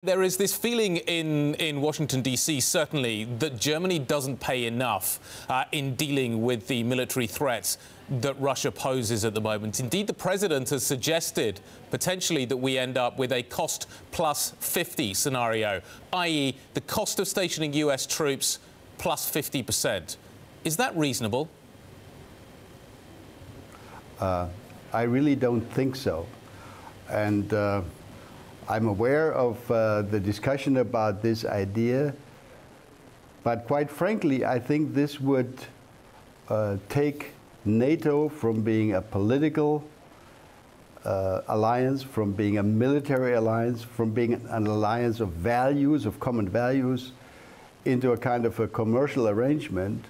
There is this feeling in Washington, D.C., certainly, that Germany doesn't pay enough in dealing with the military threats that Russia poses at the moment. Indeed, the president has suggested potentially that we end up with a cost plus 50 scenario, i.e. the cost of stationing US troops plus 50%. Is that reasonable? I really don't think so. And I'm aware of the discussion about this idea, but quite frankly, I think this would take NATO from being a political alliance, from being a military alliance, from being an alliance of values, of common values, into a kind of a commercial arrangement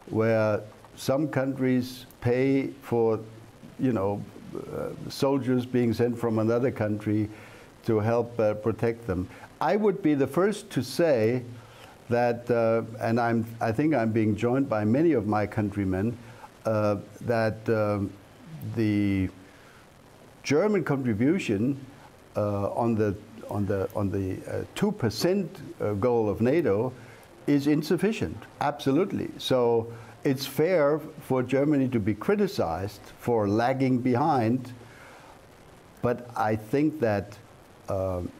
where some countries pay for, soldiers being sent from another country to help protect them. I would be the first to say that, and I think I'm being joined by many of my countrymen, that the German contribution on the 2% goal of NATO is insufficient, absolutely. So it's fair for Germany to be criticized for lagging behind, but I think that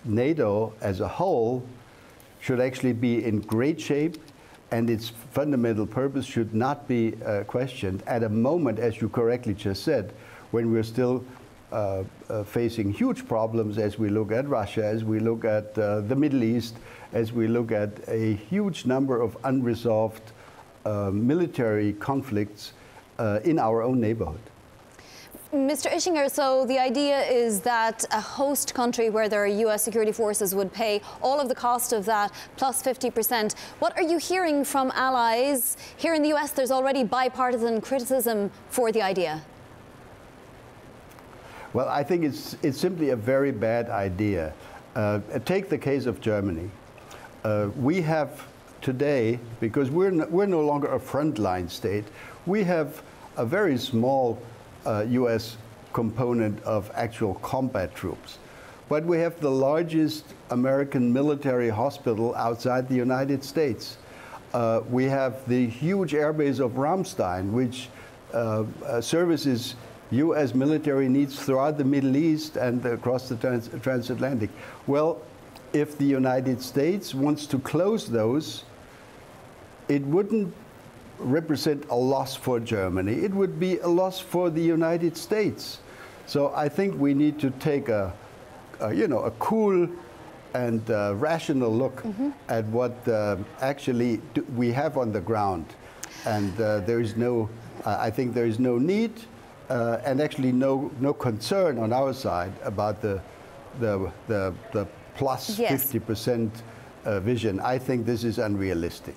NATO as a whole should actually be in great shape, and its fundamental purpose should not be questioned at a moment, as you correctly just said, when we're still facing huge problems as we look at Russia, as we look at the Middle East, as we look at a huge number of unresolved military conflicts in our own neighborhood. Mr. Ischinger, so the idea is that a host country where there are US security forces would pay all of the cost of that plus 50%. What are you hearing from allies? Here in the US, there's already bipartisan criticism for the idea. Well, I think it's simply a very bad idea. Take the case of Germany. We have today, because we're no longer a frontline state, we have a very small US component of actual combat troops. But we have the largest American military hospital outside the United States. We have the huge airbase of Ramstein, which services US military needs throughout the Middle East and across the transatlantic. Well, if the United States wants to close those, it wouldn't represent a loss for Germany. It would be a loss for the United States. So I think we need to take a cool and rational look at what actually we have on the ground. And there is I think there is no need and actually no concern on our side about the plus 50% vision. I think this is unrealistic.